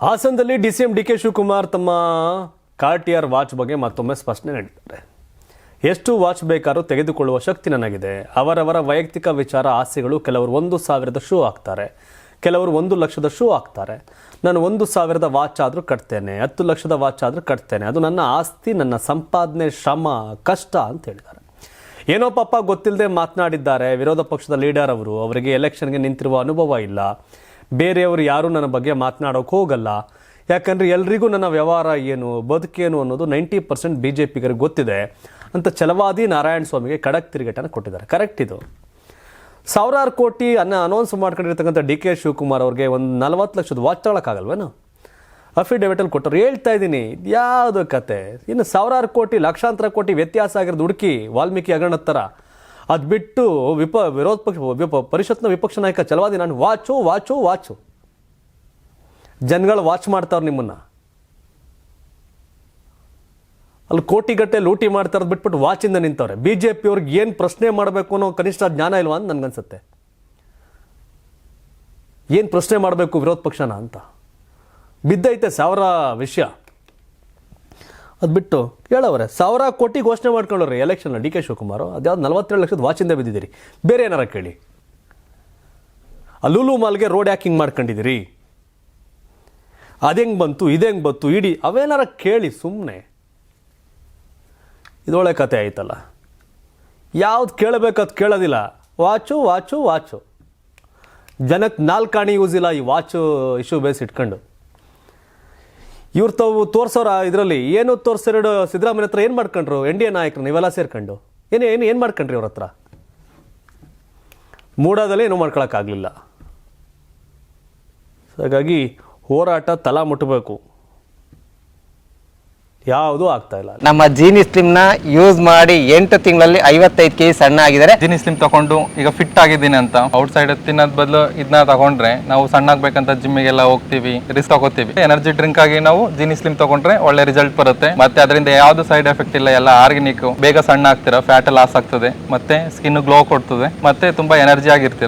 ಹಾಸನದಲ್ಲಿ DCM DK Shivakumar ತಮ್ಮ ಕಾರ್ಟಿಯರ್ watch ಬಗ್ಗೆ ಮತ್ತೊಮ್ಮೆ ಸ್ಪಷ್ಟನೆ ನೀಡಿದ್ದಾರೆ. ಎಷ್ಟು ವಾಚ್ ಬೇಕಾದ್ರೂ ತೆಗೆದುಕೊಳ್ಳುವ ಶಕ್ತಿ ನನಗಿದೆ. ಅವರವರ ವೈಯಕ್ತಿಕ ವಿಚಾರ ಆಸೆಗಳು. ಕೆಲವರು 1,000ದ ಶೂ ಹಾಕ್ತಾರೆ, ಕೆಲವರು 1,00,000ದ ಶೂ ಹಾಕ್ತಾರೆ. ನಾನು 1,000ದ ವಾಚ್ ಆದರೂ ಕಟ್ತೇನೆ, 10 ಲಕ್ಷದ ವಾಚ್ ಆದರೂ ಕಟ್ತೇನೆ. ಅದು ನನ್ನ ಆಸ್ತಿ, ನನ್ನ ಸಂಪಾದನೆ, ಶ್ರಮ, ಕಷ್ಟ ಅಂತ ಹೇಳಿದ್ದಾರೆ. ಏನೋ ಪಾಪ ಗೊತ್ತಿಲ್ಲದೆ ಮಾತನಾಡಿದ್ದಾರೆ. ವಿರೋಧ ಪಕ್ಷದ ಲೀಡರ್ ಅವರು. ಅವರಿಗೆ ಎಲೆಕ್ಷನ್ಗೆ ನಿಂತಿರುವ ಅನುಭವ ಇಲ್ಲ. ಬೇರೆಯವರು ಯಾರೂ ನನ್ನ ಬಗ್ಗೆ ಮಾತನಾಡೋಕೆ ಹೋಗಲ್ಲ. ಯಾಕಂದರೆ ಎಲ್ರಿಗೂ ನನ್ನ ವ್ಯವಹಾರ ಏನು, ಬದುಕೇನು ಅನ್ನೋದು 90% BJPಗರಿಗೆ ಗೊತ್ತಿದೆ ಅಂತ ಛಲವಾದಿ ನಾರಾಯಣ ಸ್ವಾಮಿಗೆ ಖಡಕ್ ತಿರುಗೇಟನ್ನು ಕೊಟ್ಟಿದ್ದಾರೆ. ಕರೆಕ್ಟ್ ಇದು. ಸಾವಿರಾರು ಕೋಟಿ ಅನೌನ್ಸ್ ಮಾಡ್ಕೊಂಡಿರ್ತಕ್ಕಂಥ ಡಿಕೆ ಶಿವಕುಮಾರ್ ಅವ್ರಿಗೆ ಒಂದು 40 ಲಕ್ಷದ ವಾಚ್ ತಗೊಳಕ್ಕಾಗಲ್ವೇನು? ಅಫಿಡೇವಿಟಲ್ಲಿ ಕೊಟ್ಟರು. ಹೇಳ್ತಾ ಇದ್ದೀನಿ, ಯಾವುದು ಕತೆ. ಇನ್ನು ಸಾವಿರಾರು ಕೋಟಿ, ಲಕ್ಷಾಂತರ ಕೋಟಿ ವ್ಯತ್ಯಾಸ ಆಗಿರೋದು ಹುಡುಕಿ ವಾಲ್ಮೀಕಿ ಹಗರಣದ ಥರ. ಅದು ಬಿಟ್ಟು ವಿರೋಧ ಪಕ್ಷ ಪರಿಷತ್ನ ವಿಪಕ್ಷ ನಾಯಕ ಛಲವಾದಿ ನಾನು ವಾಚು ವಾಚು ವಾಚು. ಜನಗಳು ವಾಚ್ ಮಾಡ್ತಾವ್ರು ನಿಮ್ಮನ್ನು. ಅಲ್ಲಿ ಕೋಟಿಗಟ್ಟೆ ಲೂಟಿ ಮಾಡ್ತಾ ಇರೋದು ಬಿಟ್ಬಿಟ್ಟು ವಾಚಿಂದ ನಿಂತವ್ರೆ. BJP ಅವ್ರಿಗೆ ಏನು ಪ್ರಶ್ನೆ ಮಾಡಬೇಕು ಅನ್ನೋ ಕನಿಷ್ಠ ಜ್ಞಾನ ಇಲ್ವಾ ಅಂತ ನನಗನ್ಸುತ್ತೆ. ಏನು ಪ್ರಶ್ನೆ ಮಾಡಬೇಕು ವಿರೋಧ ಪಕ್ಷನ ಅಂತ ಬಿದ್ದೈತೆ ಸಾವಿರ ವಿಷಯ. ಅದು ಬಿಟ್ಟು ಕೇಳವ್ರೆ 1,000 ಕೋಟಿ ಘೋಷಣೆ ಮಾಡ್ಕೊಳ್ಳೋರಿ ಎಲೆಕ್ಷನ್ ಡಿ ಕೆ ಶಿವಕುಮಾರ್. ಅದ್ಯಾವ್ದು 47 ಲಕ್ಷದ ವಾಚಿಂದ ಬಿದ್ದಿದ್ದೀರಿ. ಬೇರೆ ಏನಾರ ಕೇಳಿ. ಲೂಲು ಮಾಲ್ಗೆ ರೋಡ್ ಹ್ಯಾಕಿಂಗ್ ಮಾಡ್ಕೊಂಡಿದ್ದೀರಿ. ಅದೆಂಗೆ ಬಂತು, ಇದೆಂಗೆ ಬಂತು, ಇಡೀ ಅವೇನಾರ ಕೇಳಿ ಸುಮ್ಮನೆ. ಇದೊಳ್ಳೆ ಕತೆ ಆಯ್ತಲ್ಲ. ಯಾವ್ದು ಕೇಳಬೇಕದು ಕೇಳೋದಿಲ್ಲ. Watch watch watch. ಜನಕ್ಕೆ 4 ಕಾಣಿ ಯೂಸ್ ಇಲ್ಲ ಈ ವಾಚು ಇಶ್ಯೂ ಬೇಸ್ ಇಟ್ಕೊಂಡು. ಇವ್ರು ತಾವು ತೋರ್ಸೋರ ಇದರಲ್ಲಿ ಏನು ತೋರಿಸಿರೋ ಸಿದ್ದರಾಮಯ್ಯ ಹತ್ರ ಏನು ಮಾಡ್ಕೊಂಡ್ರು? NDA ನಾಯಕರು ನೀವೆಲ್ಲ ಸೇರ್ಕೊಂಡು ಏನು ಮಾಡ್ಕೊಂಡ್ರಿ ಅವ್ರ ಹತ್ರ? ಮೂಡಾದಲ್ಲಿ ಏನೂ ಮಾಡ್ಕೊಳಕ್ಕಾಗಲಿಲ್ಲ. ಹಾಗಾಗಿ ಹೋರಾಟ ತಲಾ ಮುಟ್ಟಬೇಕು. ಯಾವುದೂ ಆಗ್ತಾ ಇಲ್ಲ. ನಮ್ಮ ಜೀನಿ ಸ್ಲಿಮ್ ನ ಯೂಸ್ ಮಾಡಿ 8 ತಿಂಗಳಲ್ಲಿ 55 kg ಸಣ್ಣ ಆಗಿದ್ದಾರೆ. ಜೀನಿ ಸ್ಲಿಮ್ ತಗೊಂಡು ಈಗ ಫಿಟ್ ಆಗಿದ್ದೀನಿ ಅಂತ ಔಟ್ ಸೈಡ್ ತಿನ್ನೋದ್ ಬದಲು ಇದನ್ನ ತಗೊಂಡ್ರೆ ನಾವು ಸಣ್ಣ ಆಗ್ಬೇಕಂತ ಜಿಮ್ಮಿಗೆಲ್ಲ ಹೋಗ್ತೀವಿ, ರಿಸ್ಕ್ ತಗೋತೀವಿ. ಎನರ್ಜಿ ಡ್ರಿಂಕ್ ಆಗಿ ನಾವು ಜೀನಿ ಸ್ಲಿಮ್ ತಗೊಂಡ್ರೆ ಒಳ್ಳೆ ರಿಸಲ್ಟ್ ಬರುತ್ತೆ. ಮತ್ತೆ ಅದರಿಂದ ಯಾವ್ದು ಸೈಡ್ ಎಫೆಕ್ಟ್ ಇಲ್ಲ, ಎಲ್ಲ ಆರ್ಗ್ಯಾನಿಕ್. ಬೇಗ ಸಣ್ಣ ಆಗ್ತೀರಾ, ಫ್ಯಾಟ್ ಲಾಸ್ ಆಗ್ತದೆ, ಮತ್ತೆ ಸ್ಕಿನ್ ಗ್ಲೋ ಕೊಡ್ತದೆ, ಮತ್ತೆ ತುಂಬಾ ಎನರ್ಜಿ ಆಗಿರ್ತೀರಾ.